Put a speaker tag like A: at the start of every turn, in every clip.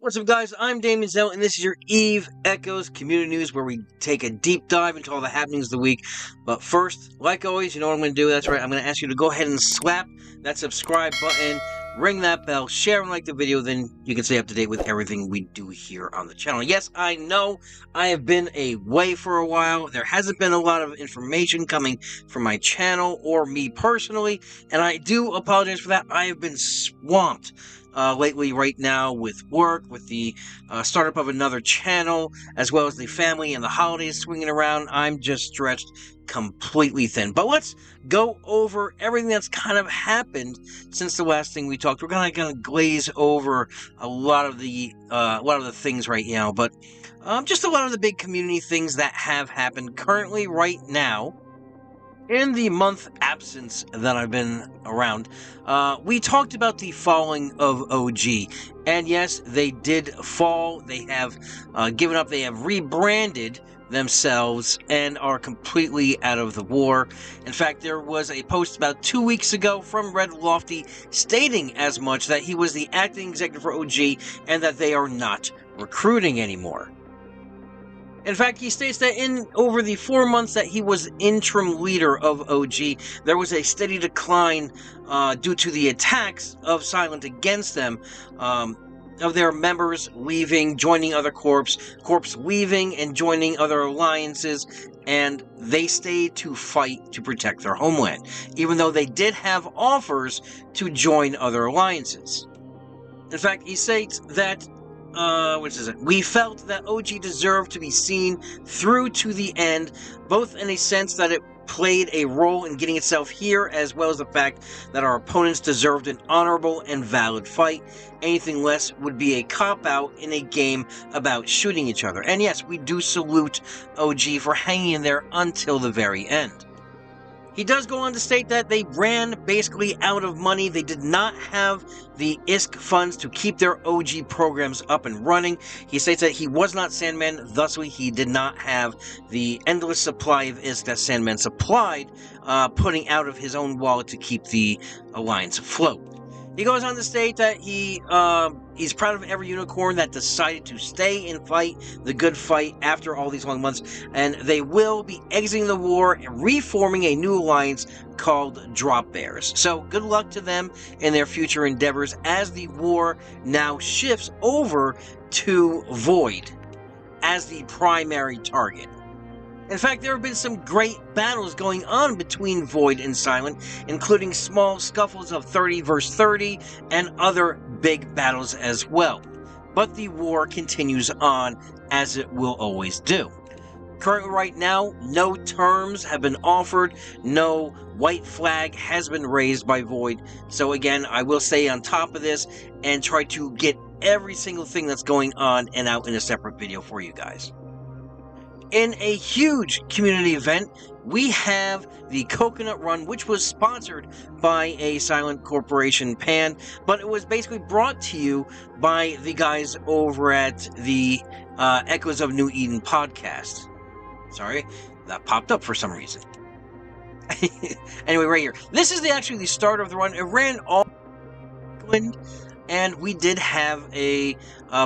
A: What's up, guys? I'm Daemonxel, and this is your Eve Echoes Community News, where we take a deep dive into all the happenings of the week. But first, like always, you know what I'm going to do? That's right, I'm going to ask you to go ahead and slap that subscribe button, ring that bell, share and like the video, then you can stay up to date with everything we do here on the channel. Yes, I know I have been away for a while. There hasn't been a lot of information coming from my channel or me personally, and I do apologize for that. I have been swamped lately right now with work, with the startup of another channel, as well as the family and the holidays swinging around. I'm just stretched completely thin. But let's go over everything that's kind of happened since the last thing we talked. We're gonna glaze over a lot of the things right now, but just a lot of the big community things that have happened currently right now. In the month absence that I've been around, we talked about the falling of OG. And yes, they did fall. They have given up. They have rebranded themselves and are completely out of the war. In fact, there was a post about 2 weeks ago from Red Lofty stating as much, that he was the acting executive for OG and that they are not recruiting anymore. In fact, he states that in over the 4 months that he was interim leader of OG, there was a steady decline due to the attacks of Silent against them, of their members leaving, joining other corps leaving and joining other alliances, and they stayed to fight to protect their homeland, even though they did have offers to join other alliances. In fact, he states that we felt that OG deserved to be seen through to the end, both in a sense that it played a role in getting itself here, as well as the fact that our opponents deserved an honorable and valid fight. Anything less would be a cop-out in a game about shooting each other. And yes, we do salute OG for hanging in there until the very end. He does go on to state that they ran basically out of money. They did not have the ISK funds to keep their OG programs up and running. He states that he was not Sandman, thusly he did not have the endless supply of ISK that Sandman supplied, putting out of his own wallet to keep the alliance afloat. He goes on to state that he's proud of every unicorn that decided to stay and fight the good fight after all these long months, and they will be exiting the war and reforming a new alliance called Drop Bears. So good luck to them in their future endeavors as the war now shifts over to Void as the primary target. In fact, there have been some great battles going on between Void and Silent, including small scuffles of 30 versus 30 and other big battles as well. But the war continues on, as it will always do. Currently right now, no terms have been offered, no white flag has been raised by Void. So again, I will stay on top of this and try to get every single thing that's going on and out in a separate video for you guys. In a huge community event, we have the Coconut Run, which was sponsored by a Silent Corporation pan, but it was basically brought to you by the guys over at the Echoes of New Eden podcast. Sorry, that popped up for some reason. Anyway, right here. This is actually the start of the run. It ran all England, and we did have a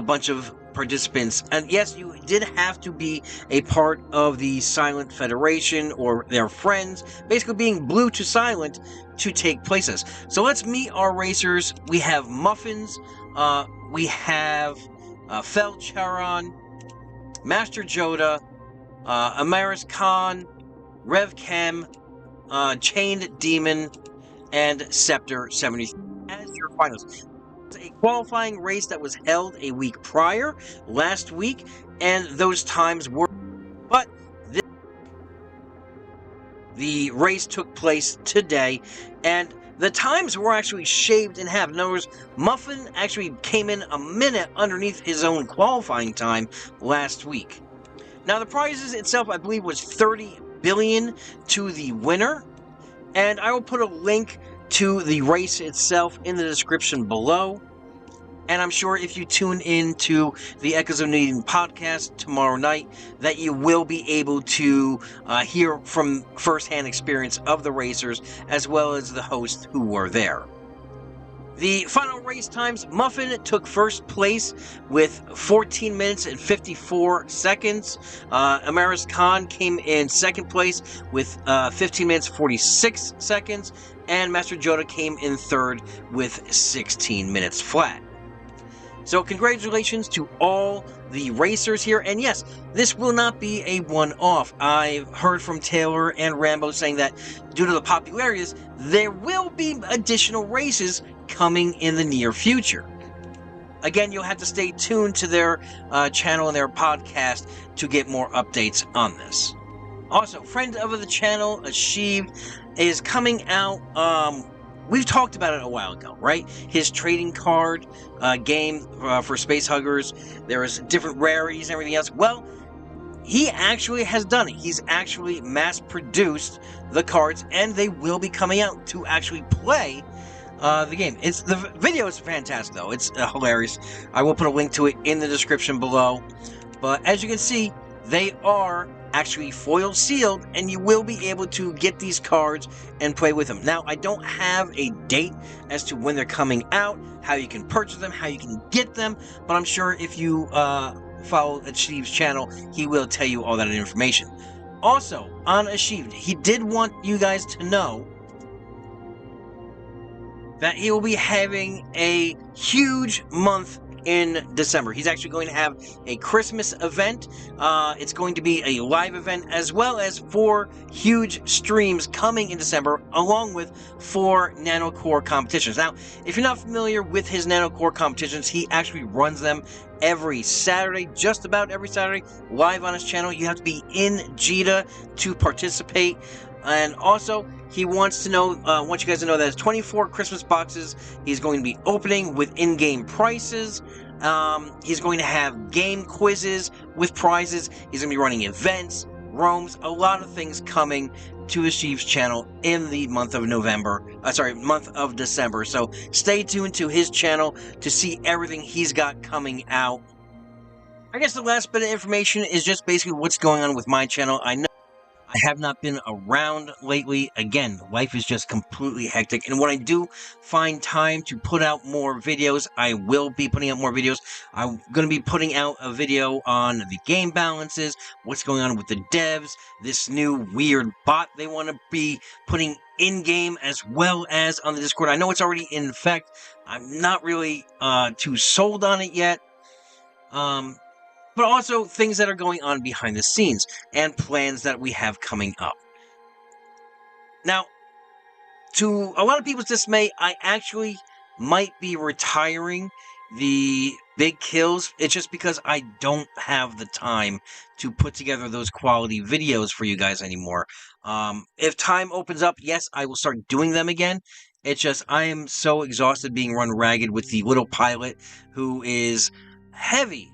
A: bunch of participants, and yes, you did have to be a part of the Silent Federation or their friends, basically being blue to Silent to take places. So let's meet our racers. We have Muffins, we have Fel Charon, Master Joda, Amaris Khan, Rev Chem, Chained Demon, and Scepter 73 as your finals. A qualifying race that was held a week prior, last week, and those times were, but the race took place today, and the times were actually shaved in half. In other words, Muffin actually came in a minute underneath his own qualifying time last week. Now, the prizes itself, I believe, was 30 billion to the winner, and I will put a link to the race itself in the description below. And I'm sure if you tune in to the Echoes of New Eden podcast tomorrow night, that you will be able to hear from firsthand experience of the racers, as well as the hosts who were there. The final race times, Muffin took first place with 14 minutes and 54 seconds. Amaris Khan came in second place with 15 minutes 46 seconds. And Master Joda came in third with 16 minutes flat. So congratulations to all the racers here, and yes, this will not be a one-off. I've heard from Taylor and Rambo saying that due to the popularities, there will be additional races coming in the near future. Again, you'll have to stay tuned to their channel and their podcast to get more updates on this. Also, friend of the channel, Ahsheeved, is coming out. We've talked about it a while ago, right? His trading card game for Space Huggers. There is different rarities and everything else. Well, he actually has done it. He's actually mass-produced the cards, and they will be coming out to actually play the game. The video is fantastic, though. It's hilarious. I will put a link to it in the description below. But as you can see, they are actually foil sealed, and you will be able to get these cards and play with them. Now, I don't have a date as to when they're coming out, how you can purchase them, how you can get them, but I'm sure if you follow Ahsheeved's channel, he will tell you all that information. Also, on Ahsheeved, he did want you guys to know that he will be having a huge month in December. He's actually going to have a Christmas event. It's going to be a live event, as well as 4 huge streams coming in December, along with 4 nanocore competitions. Now, if you're not familiar with his nanocore competitions, he actually runs them every Saturday, just about every Saturday, live on his channel. You have to be in Jeddah to participate. And also, he wants you guys to know that there's 24 Christmas boxes he's going to be opening with in-game prices. He's going to have game quizzes with prizes. He's going to be running events, roams, a lot of things coming to Ahsheeved's channel in the month of month of December. So stay tuned to his channel to see everything he's got coming out. I guess the last bit of information is just basically what's going on with my channel. I know I have not been around lately. Again, life is just completely hectic. And when I do find time to put out more videos, I will be putting out more videos. I'm going to be putting out a video on the game balances, what's going on with the devs, this new weird bot they want to be putting in-game as well as on the Discord. I know it's already in effect. I'm not really too sold on it yet. But also things that are going on behind the scenes and plans that we have coming up. Now, to a lot of people's dismay, I actually might be retiring the big kills. It's just because I don't have the time to put together those quality videos for you guys anymore. If time opens up, yes, I will start doing them again. It's just I am so exhausted being run ragged with the little pilot who is heavy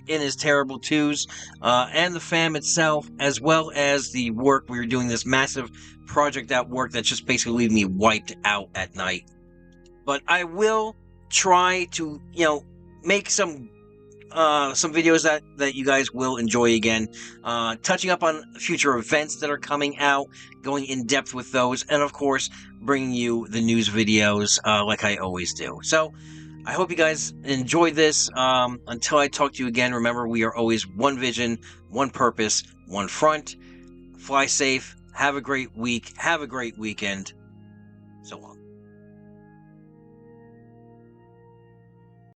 A: in his terrible twos, and the fam itself, as well as the work. We were doing this massive project at work that's just basically leaving me wiped out at night. But I will try to, make some videos that you guys will enjoy again, touching up on future events that are coming out, going in depth with those, and of course bringing you the news videos like I always do. So I hope you guys enjoyed this. Until I talk to you again, remember, we are always one vision, one purpose, one front. Fly safe. Have a great week. Have a great weekend. So long.